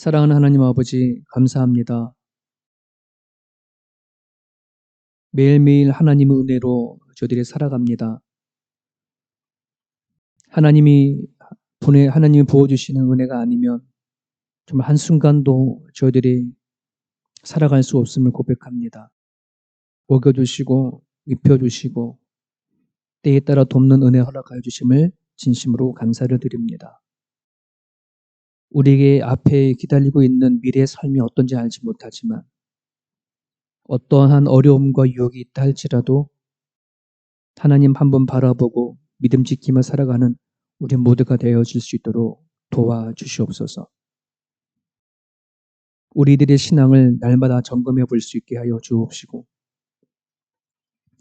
사랑하는 하나님 아버지, 감사합니다. 매일매일 하나님의 은혜로 저희들이 살아갑니다. 하나님이 부어주시는 은혜가 아니면 정말 한순간도 저희들이 살아갈 수 없음을 고백합니다. 먹여주시고, 입혀주시고, 때에 따라 돕는 은혜 허락하여 주심을 진심으로 감사를 드립니다. 우리에게 앞에 기다리고 있는 미래의 삶이 어떤지 알지 못하지만 어떠한 어려움과 유혹이 있다 할지라도 하나님 한번 바라보고 믿음 지키며 살아가는 우리 모두가 되어질 수 있도록 도와주시옵소서. 우리들의 신앙을 날마다 점검해 볼 수 있게 하여 주옵시고,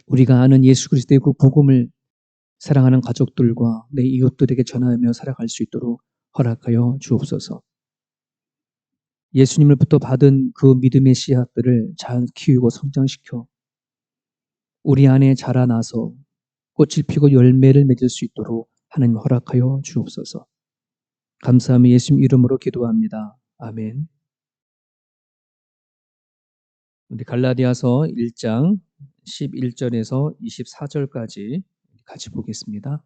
우리가 아는 예수 그리스도의 그 복음을 사랑하는 가족들과 내 이웃들에게 전하며 살아갈 수 있도록 허락하여 주옵소서. 예수님을부터 받은 그 믿음의 씨앗들을 잘 키우고 성장시켜 우리 안에 자라나서 꽃을 피고 열매를 맺을 수 있도록 하나님 허락하여 주옵소서. 감사하며 예수님 이름으로 기도합니다. 아멘. 우리 갈라디아서 1장 11절에서 24절까지 같이 보겠습니다.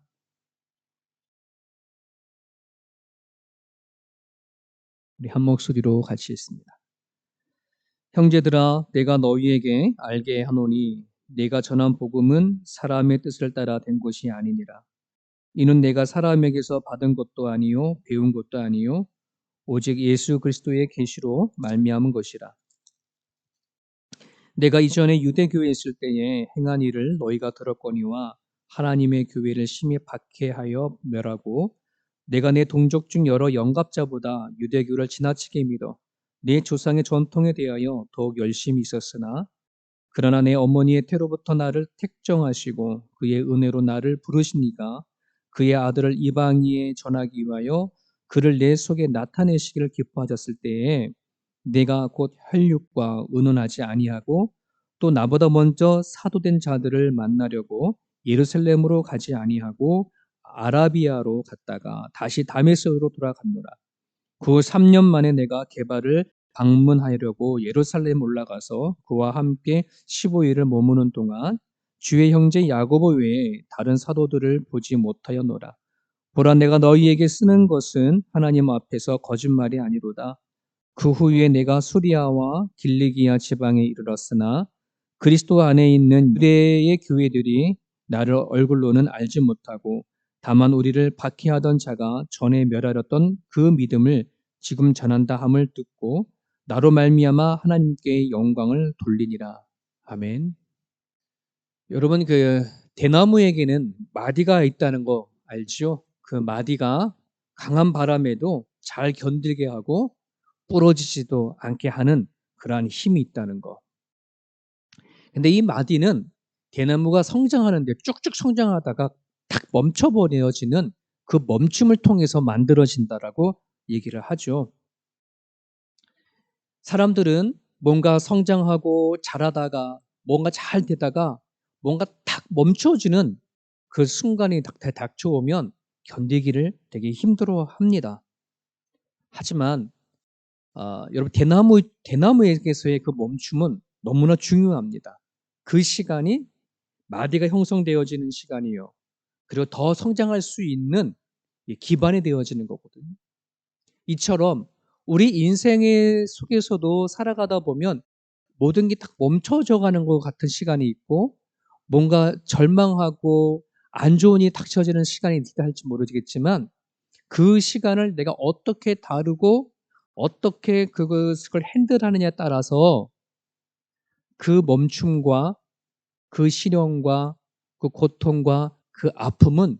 우리 한 목소리로 같이 읽습니다. 형제들아, 내가 너희에게 알게 하노니 내가 전한 복음은 사람의 뜻을 따라 된 것이 아니니라. 이는 내가 사람에게서 받은 것도 아니요 배운 것도 아니요 오직 예수 그리스도의 계시로 말미암은 것이라. 내가 이전에 유대교회에 있을 때에 행한 일을 너희가 들었거니와 하나님의 교회를 심히 박해하여 멸하고 내가 내 동족 중 여러 영갑자보다 유대교를 지나치게 믿어 내 조상의 전통에 대하여 더욱 열심히 있었으나 그러나 내 어머니의 태로부터 나를 택정하시고 그의 은혜로 나를 부르시니가 그의 아들을 이방인에 전하기 위하여 그를 내 속에 나타내시기를 기뻐하셨을 때에 내가 곧 혈육과 의논하지 아니하고 또 나보다 먼저 사도된 자들을 만나려고 예루살렘으로 가지 아니하고 아라비아로 갔다가 다시 다메섹으로 돌아갔노라. 그 3년 만에 내가 게바를 방문하려고 예루살렘 올라가서 그와 함께 15일을 머무는 동안 주의 형제 야고보 외에 다른 사도들을 보지 못하였노라. 보라, 내가 너희에게 쓰는 것은 하나님 앞에서 거짓말이 아니로다. 그 후에 내가 수리아와 길리기아 지방에 이르렀으나 그리스도 안에 있는 유대의 교회들이 나를 얼굴로는 알지 못하고 다만 우리를 박해하던 자가 전에 멸하였던 그 믿음을 지금 전한다 함을 듣고 나로 말미암아 하나님께 영광을 돌리니라. 아멘. 여러분, 그 대나무에게는 마디가 있다는 거 알지요? 그 마디가 강한 바람에도 잘 견디게 하고 부러지지도 않게 하는 그러한 힘이 있다는 거. 근데 이 마디는 대나무가 성장하는데 쭉쭉 성장하다가 탁 멈춰버려지는 그 멈춤을 통해서 만들어진다라고 얘기를 하죠. 사람들은 뭔가 성장하고 자라다가 뭔가 잘 되다가 뭔가 탁 멈춰지는 그 순간이 닥쳐오면 견디기를 되게 힘들어 합니다. 하지만 여러분, 대나무에게서의 그 멈춤은 너무나 중요합니다. 그 시간이 마디가 형성되어지는 시간이요. 그리고 더 성장할 수 있는 기반이 되어지는 거거든요. 이처럼 우리 인생의 속에서도 살아가다 보면 모든 게 딱 멈춰져 가는 것 같은 시간이 있고 뭔가 절망하고 안 좋은 일이 닥쳐지는 시간이 있다 할지 모르겠지만 그 시간을 내가 어떻게 다루고 어떻게 그것을 핸들하느냐에 따라서 그 멈춤과 그 시련과 그 고통과 그 아픔은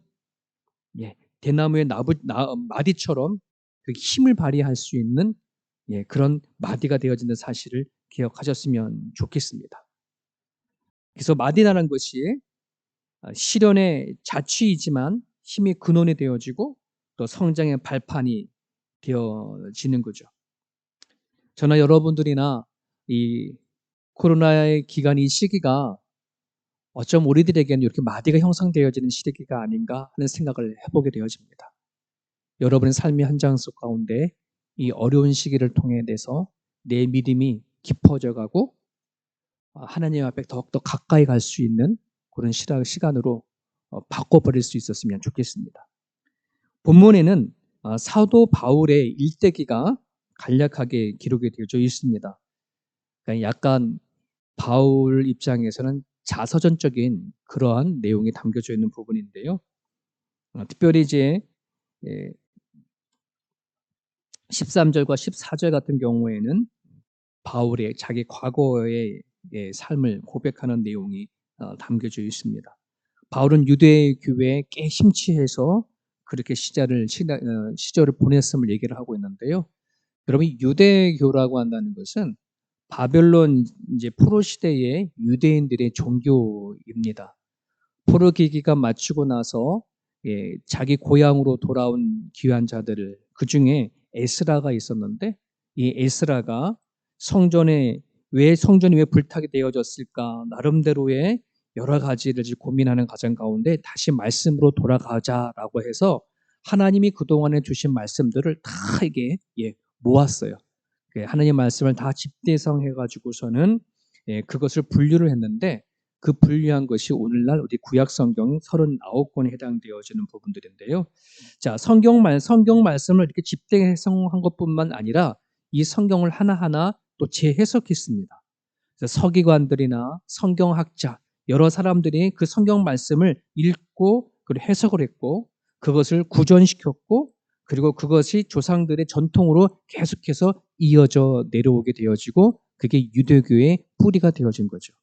대나무의 마디처럼 그 힘을 발휘할 수 있는 그런 마디가 되어지는 사실을 기억하셨으면 좋겠습니다. 그래서 마디라는 것이 시련의 자취이지만 힘의 근원이 되어지고 또 성장의 발판이 되어지는 거죠. 저나 여러분들이나 이 코로나의 기간 이 시기가 어쩜 우리들에게는 이렇게 마디가 형성되어지는 시기가 아닌가 하는 생각을 해보게 되어집니다. 여러분의 삶의 현장 속 가운데 이 어려운 시기를 통해내서 내 믿음이 깊어져 가고 하나님 앞에 더욱더 가까이 갈 수 있는 그런 시간으로 바꿔버릴 수 있었으면 좋겠습니다. 본문에는 사도 바울의 일대기가 간략하게 기록이 되어져 있습니다. 그러니까 약간 바울 입장에서는 자서전적인 그러한 내용이 담겨져 있는 부분인데요. 특별히 이제 13절과 14절 같은 경우에는 바울의 자기 과거의 삶을 고백하는 내용이 담겨져 있습니다. 바울은 유대 교회에 꽤 심취해서 그렇게 시절을 보냈음을 얘기를 하고 있는데요. 여러분, 유대교라고 한다는 것은 바벨론 이제 포로 시대의 유대인들의 종교입니다. 포로 기기가 마치고 나서 자기 고향으로 돌아온 귀한 자들을, 그 중에 에스라가 있었는데, 이 에스라가 성전이 왜 불타게 되어졌을까, 나름대로의 여러 가지를 고민하는 과정 가운데 다시 말씀으로 돌아가자라고 해서 하나님이 그동안에 주신 말씀들을 다 이게 모았어요. 하나님 말씀을 다 집대성 해가지고서는 그것을 분류를 했는데, 그 분류한 것이 오늘날 우리 구약 성경 39권에 해당되어지는 부분들인데요. 자, 성경 말씀을 이렇게 집대성한 것뿐만 아니라 이 성경을 하나하나 또 재해석했습니다. 서기관들이나 성경학자, 여러 사람들이 그 성경 말씀을 읽고 그리고 해석을 했고, 그것을 구전시켰고, 그리고 그것이 조상들의 전통으로 계속해서 이어져 내려오게 되어지고, 그게 유대교의 뿌리가 되어진 거죠.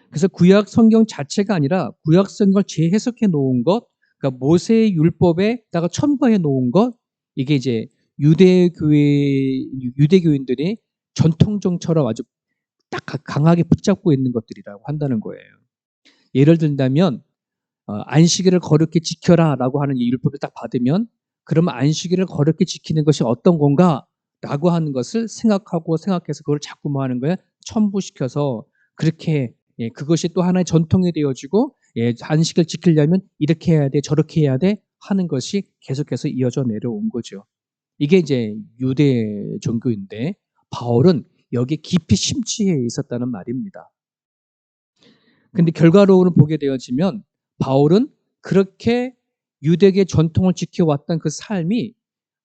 그래서 구약 성경 자체가 아니라 구약 성경을 재해석해 놓은 것, 그러니까 모세의 율법에다가 첨가해 놓은 것, 이게 이제 유대교인들이 전통정처럼 아주 딱 강하게 붙잡고 있는 것들이라고 한다는 거예요. 예를 든다면 안식일을 거룩히 지켜라라고 하는 이 율법을 딱 받으면, 그러면 안식일을 거룩히 지키는 것이 어떤 건가라고 하는 것을 생각해서 그걸 자꾸 뭐 하는 거예요? 첨부시켜서 그렇게 그것이 또 하나의 전통이 되어지고, 안식을 지키려면 이렇게 해야 돼, 저렇게 해야 돼 하는 것이 계속해서 이어져 내려온 거죠. 이게 이제 유대 종교인데, 바울은 여기에 깊이 심취해 있었다는 말입니다. 근데 결과론을 보게 되어지면 바울은 그렇게 유대계 전통을 지켜왔던 그 삶이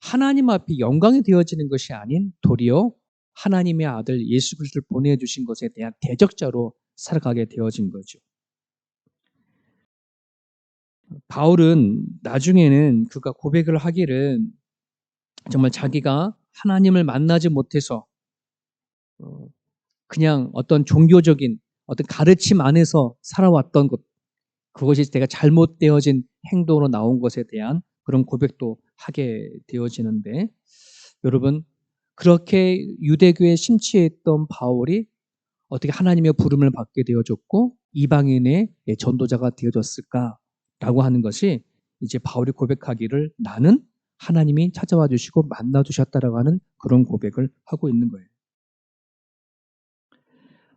하나님 앞에 영광이 되어지는 것이 아닌 도리어 하나님의 아들 예수 그리스도를 보내주신 것에 대한 대적자로 살아가게 되어진 거죠. 바울은 나중에는 그가 고백을 하기를, 정말 자기가 하나님을 만나지 못해서 그냥 어떤 종교적인 어떤 가르침 안에서 살아왔던 것, 그것이 내가 잘못되어진 행동으로 나온 것에 대한 그런 고백도 하게 되어지는데, 여러분, 그렇게 유대교에 심취했던 바울이 어떻게 하나님의 부름을 받게 되어졌고 이방인의 전도자가 되어졌을까라고 하는 것이, 이제 바울이 고백하기를 나는 하나님이 찾아와 주시고 만나 주셨다라고 하는 그런 고백을 하고 있는 거예요.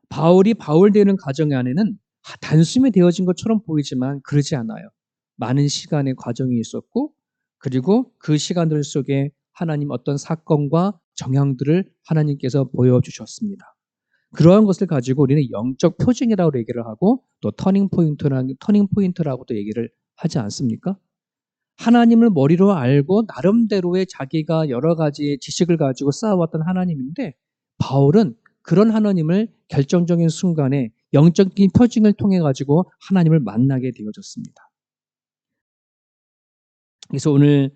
바울이 바울되는 과정 안에는 단숨에 되어진 것처럼 보이지만 그러지 않아요. 많은 시간의 과정이 있었고, 그리고 그 시간들 속에 하나님 어떤 사건과 정황들을 하나님께서 보여주셨습니다. 그러한 것을 가지고 우리는 영적 표징이라고 얘기를 하고, 또 터닝 포인트라고도 얘기를 하지 않습니까? 하나님을 머리로 알고 나름대로의 자기가 여러 가지 지식을 가지고 쌓아왔던 하나님인데, 바울은 그런 하나님을 결정적인 순간에 영적인 표징을 통해 가지고 하나님을 만나게 되어졌습니다. 그래서 오늘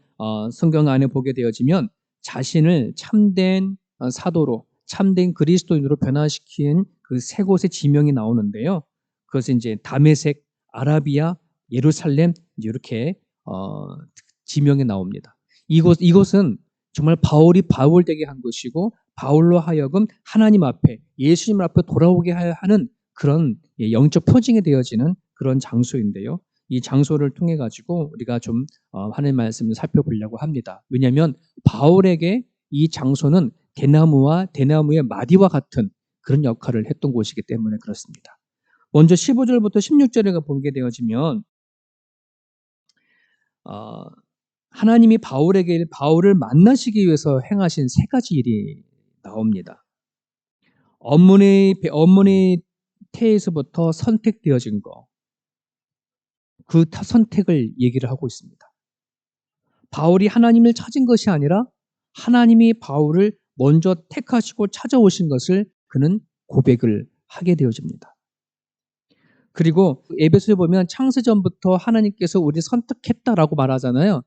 성경 안에 보게 되어지면 자신을 참된 사도로, 참된 그리스도인으로 변화시킨 그 세 곳의 지명이 나오는데요. 그것은 이제 다메섹, 아라비아, 예루살렘, 이렇게 지명이 나옵니다. 이곳은 정말 바울이 바울되게 한 것이고, 바울로 하여금 하나님 앞에, 예수님 앞에 돌아오게 하는 그런 영적 표징이 되어지는 그런 장소인데요. 이 장소를 통해 가지고 우리가 좀 하나님 말씀을 살펴보려고 합니다. 왜냐하면 바울에게 이 장소는 대나무의 마디와 같은 그런 역할을 했던 곳이기 때문에 그렇습니다. 먼저 15절부터 16절에 보게 되어지면 하나님이 바울을 만나시기 위해서 행하신 세 가지 일이 나옵니다. 어머니 태에서부터 선택되어진 거, 그 선택을 얘기를 하고 있습니다. 바울이 하나님을 찾은 것이 아니라 하나님이 바울을 먼저 택하시고 찾아오신 것을 그는 고백을 하게 되어집니다. 그리고 에베소에 보면 창세전부터 하나님께서 우리를 선택했다라고 말하잖아요.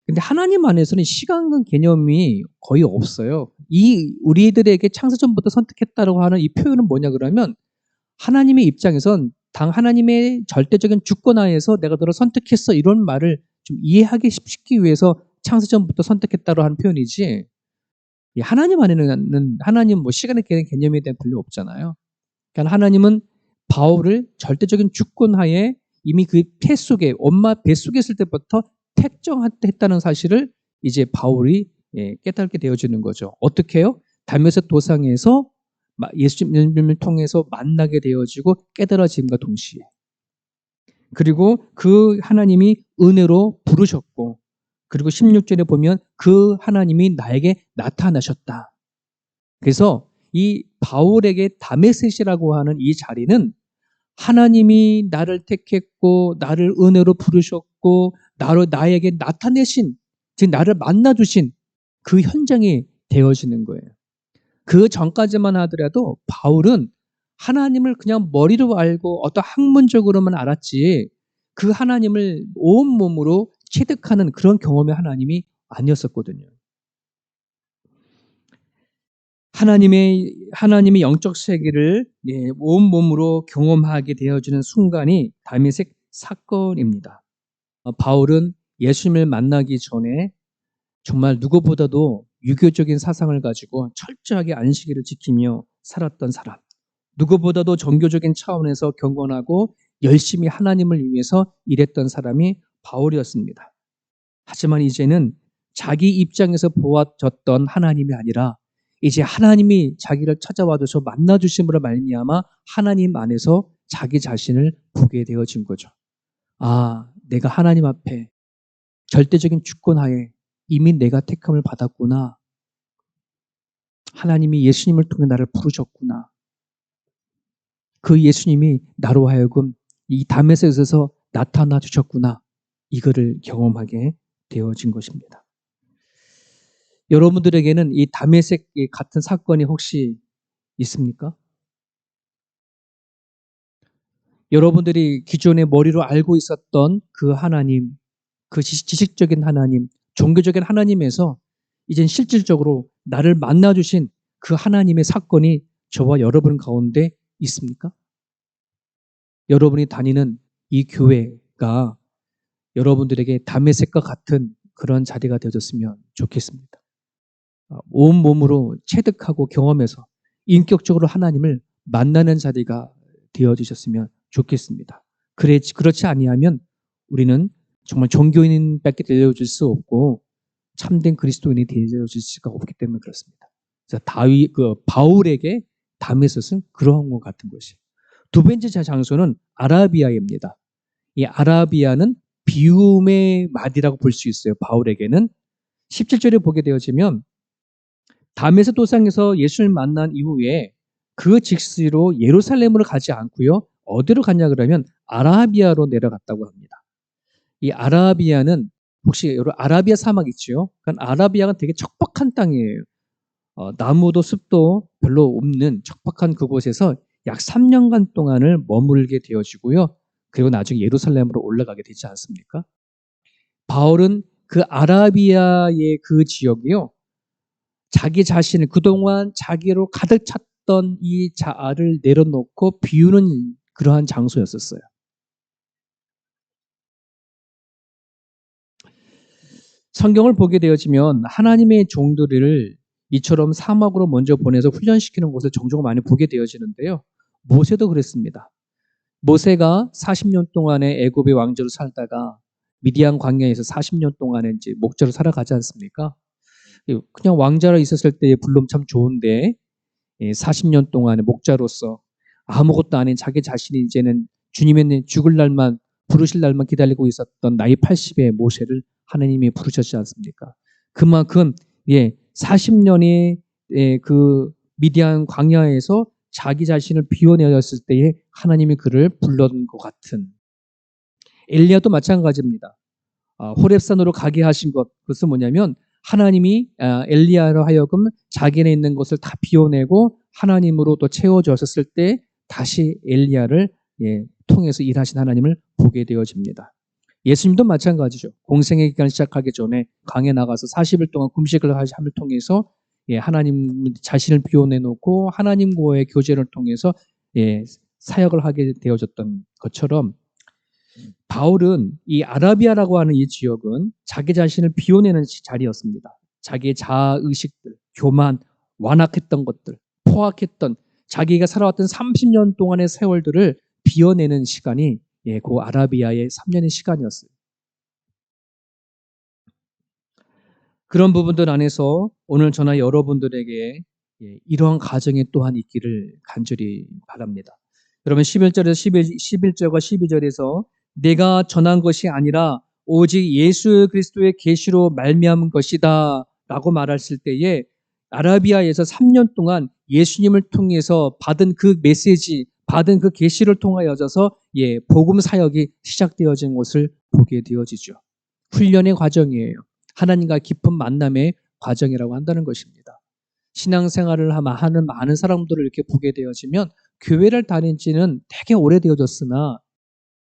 근데 하나님 안에서는 시간 개념이 거의 없어요. 우리들에게 창세전부터 선택했다라고 하는 이 표현은 뭐냐 그러면 하나님의 입장에선 당 하나님의 절대적인 주권 하에서 내가 너를 선택했어 이런 말을 좀 이해하기 쉽기 위해서 창세전부터 선택했다고 하는 표현이지, 하나님 안에는 하나님 시간의 개념에 대한 별로 없잖아요. 그러니까 하나님은 바울을 절대적인 주권 하에 이미 그 태 속에 엄마 뱃속에 있을 때부터 택정했다는 사실을 이제 바울이 깨닫게 되어지는 거죠. 어떻게 해요? 다메섹 도상에서 예수님을 통해서 만나게 되어지고 깨달아짐과 동시에, 그리고 그 하나님이 은혜로 부르셨고, 그리고 16절에 보면 그 하나님이 나에게 나타나셨다. 그래서 이 바울에게 다메섹이라고 하는 이 자리는 하나님이 나를 택했고 나를 은혜로 부르셨고 나에게 나타내신, 즉 나를 만나주신 그 현장이 되어지는 거예요. 그 전까지만 하더라도 바울은 하나님을 그냥 머리로 알고 어떤 학문적으로만 알았지 그 하나님을 온몸으로 체득하는 그런 경험의 하나님이 아니었었거든요. 하나님의 영적 세계를 온몸으로 경험하게 되어지는 순간이 다메섹 사건입니다. 바울은 예수님을 만나기 전에 정말 누구보다도 유교적인 사상을 가지고 철저하게 안식일을 지키며 살았던 사람, 누구보다도 종교적인 차원에서 경건하고 열심히 하나님을 위해서 일했던 사람이 바울이었습니다. 하지만 이제는 자기 입장에서 보아졌던 하나님이 아니라 이제 하나님이 자기를 찾아와 줘서 만나주심으로 말미암아 하나님 안에서 자기 자신을 보게 되어진 거죠. 아, 내가 하나님 앞에 절대적인 주권하에 이미 내가 택함을 받았구나. 하나님이 예수님을 통해 나를 부르셨구나. 그 예수님이 나로 하여금 이 다메섹에서 나타나 주셨구나. 이거를 경험하게 되어진 것입니다. 여러분들에게는 이 다메섹 같은 사건이 혹시 있습니까? 여러분들이 기존에 머리로 알고 있었던 그 하나님, 그 지식적인 하나님, 종교적인 하나님에서 이젠 실질적으로 나를 만나주신 그 하나님의 사건이 저와 여러분 가운데 있습니까? 여러분이 다니는 이 교회가 여러분들에게 다메섹과 같은 그런 자리가 되어졌으면 좋겠습니다. 온몸으로 체득하고 경험해서 인격적으로 하나님을 만나는 자리가 되어주셨으면 좋겠습니다. 그렇지 아니하면 우리는 정말 종교인밖에 되어줄 수 없고 참된 그리스도인이 되어줄 수가 없기 때문에 그렇습니다. 그래서 바울에게 다메섹은 그러한 것 같은 것이에요. 두 번째 장소는 아라비아입니다. 이 아라비아는 비움의 마디라고 볼 수 있어요. 바울에게는 17절에 보게 되어지면 다메섹 도상에서 예수를 만난 이후에 그 직시로 예루살렘으로 가지 않고요. 어디로 갔냐 그러면 아라비아로 내려갔다고 합니다. 이 아라비아는 혹시 여러분 아라비아 사막 있죠? 그러니까 아라비아가 되게 척박한 땅이에요. 나무도 숲도 별로 없는 척박한 그곳에서 약 3년간 동안을 머물게 되어지고요. 그리고 나중에 예루살렘으로 올라가게 되지 않습니까? 바울은 그 아라비아의 그 지역이요. 자기 자신을 그동안 자기로 가득 찼던 이 자아를 내려놓고 비우는 그러한 장소였었어요. 성경을 보게 되어지면 하나님의 종들을 이처럼 사막으로 먼저 보내서 훈련시키는 곳을 종종 많이 보게 되어지는데요. 모세도 그랬습니다. 모세가 40년 동안의 애굽의 왕조로 살다가 미디안 광야에서 40년 동안의 이제 목자로 살아가지 않습니까? 그냥 왕자로 있었을 때의 불름 참 좋은데 40년 동안의 목자로서 아무것도 아닌 자기 자신이 이제는 주님의 죽을 날만 부르실 날만 기다리고 있었던 나이 80의 모세를 하나님이 부르셨지 않습니까? 그만큼 40년의 그 미디안 광야에서 자기 자신을 비워내었을 때에 하나님이 그를 불러준 것 같은, 엘리야도 마찬가지입니다. 호렙산으로 가게 하신 것, 그것은 뭐냐면 하나님이 엘리야로 하여금 자기네 있는 것을 다 비워내고 하나님으로 또 채워졌을 때 다시 엘리야를 통해서 일하신 하나님을 보게 되어집니다. 예수님도 마찬가지죠. 공생의 기간 시작하기 전에 강에 나가서 40일 동안 금식을 함을 통해서 하나님 자신을 비워내놓고 하나님과의 교제를 통해서 사역을 하게 되어졌던 것처럼, 바울은 이 아라비아라고 하는 이 지역은 자기 자신을 비워내는 자리였습니다. 자기의 자아의식들, 교만, 완악했던 것들, 포악했던 자기가 살아왔던 30년 동안의 세월들을 비워내는 시간이 그 아라비아의 3년의 시간이었어요. 그런 부분들 안에서 오늘 저나 여러분들에게 이러한 가정이 또한 있기를 간절히 바랍니다. 여러분 11절과 12절에서 내가 전한 것이 아니라 오직 예수 그리스도의 계시로 말미암은 것이다 라고 말했을 때에 아라비아에서 3년 동안 예수님을 통해서 받은 그 메시지, 받은 그 계시를 통하여져서 복음 사역이 시작되어진 것을 보게 되어지죠. 훈련의 과정이에요. 하나님과 깊은 만남의 과정이라고 한다는 것입니다. 신앙생활을 하는 많은 사람들을 이렇게 보게 되어지면 교회를 다닌 지는 되게 오래되어졌으나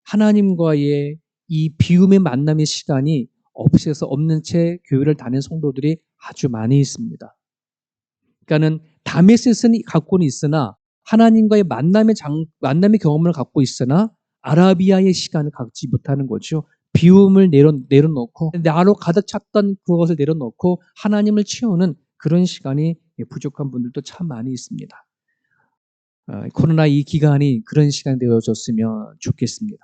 하나님과의 이 비움의 만남의 시간이 없는 채 교회를 다닌 성도들이 아주 많이 있습니다. 그러니까는 다메섹스는 갖고는 있으나 하나님과의 만남의 경험을 갖고 있으나 아라비아의 시간을 갖지 못하는 거죠. 비움을 내려놓고 나로 가득 찼던 그것을 내려놓고 하나님을 채우는 그런 시간이 부족한 분들도 참 많이 있습니다. 코로나 이 기간이 그런 시간이 되어졌으면 좋겠습니다.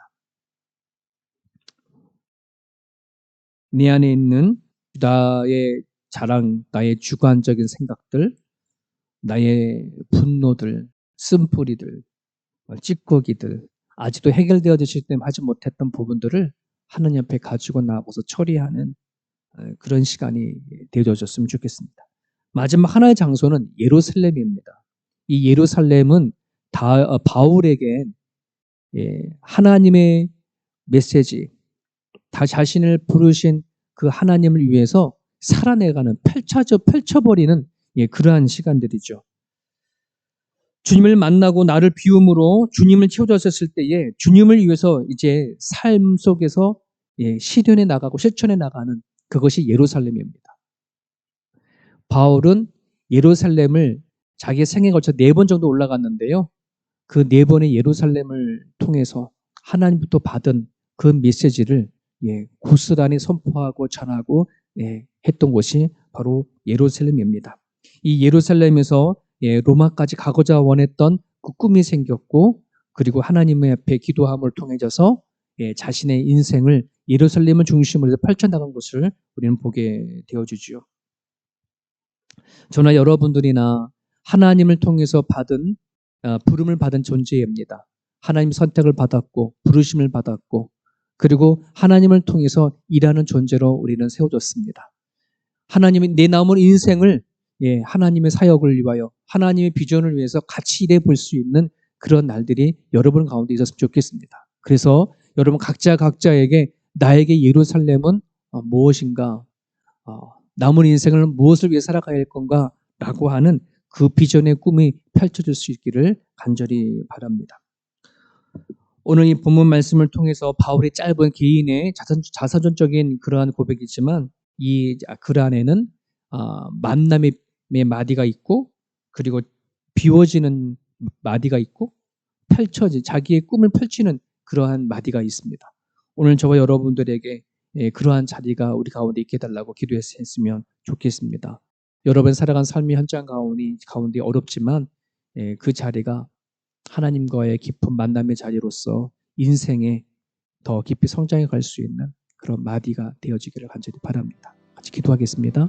내 안에 있는 나의 자랑, 나의 주관적인 생각들, 나의 분노들, 쓴뿌리들, 찌꺼기들, 아직도 해결되어지실 때 하지 못했던 부분들을 하나님 앞에 가지고 나가서 처리하는 그런 시간이 되어졌으면 좋겠습니다. 마지막 하나의 장소는 예루살렘입니다. 이 예루살렘은 바울에게 하나님의 메시지, 다 자신을 부르신 그 하나님을 위해서 살아내가는, 펼쳐버리는 그러한 시간들이죠. 주님을 만나고 나를 비움으로 주님을 채워졌을 때에 주님을 위해서 이제 삶 속에서 실현해 나가고 실천해 나가는 그것이 예루살렘입니다. 바울은 예루살렘을 자기 생애에 걸쳐 4번 정도 올라갔는데요. 그 4번의 예루살렘을 통해서 하나님부터 받은 그 메시지를 고스란히 선포하고 전하고 했던 곳이 바로 예루살렘입니다. 이 예루살렘에서 로마까지 가고자 원했던 그 꿈이 생겼고, 그리고 하나님의 앞에 기도함을 통해져서 자신의 인생을 예루살렘을 중심으로 해서 펼쳐나간 것을 우리는 보게 되어주죠. 저나 여러분들이나 하나님을 통해서 부름을 받은 존재입니다. 하나님 선택을 받았고 부르심을 받았고, 그리고 하나님을 통해서 일하는 존재로 우리는 세워졌습니다. 하나님이 내 남은 인생을 하나님의 사역을 위하여 하나님의 비전을 위해서 같이 일해 볼 수 있는 그런 날들이 여러분 가운데 있었으면 좋겠습니다. 그래서 여러분 각자에게 나에게 예루살렘은 무엇인가, 남은 인생을 무엇을 위해 살아가야 할 건가 라고 하는 그 비전의 꿈이 펼쳐질 수 있기를 간절히 바랍니다. 오늘 이 본문 말씀을 통해서 바울의 짧은 개인의 자서전적인 그러한 고백이지만 이 글 안에는 만남의 마디가 있고, 그리고 비워지는 마디가 있고, 자기의 꿈을 펼치는 그러한 마디가 있습니다. 오늘 저와 여러분들에게 그러한 자리가 우리 가운데 있게 해달라고 기도했으면 좋겠습니다. 여러분 살아간 삶의 현장 가운데 어렵지만 그 자리가 하나님과의 깊은 만남의 자리로서 인생에 더 깊이 성장해 갈 수 있는 그런 마디가 되어지기를 간절히 바랍니다. 같이 기도하겠습니다.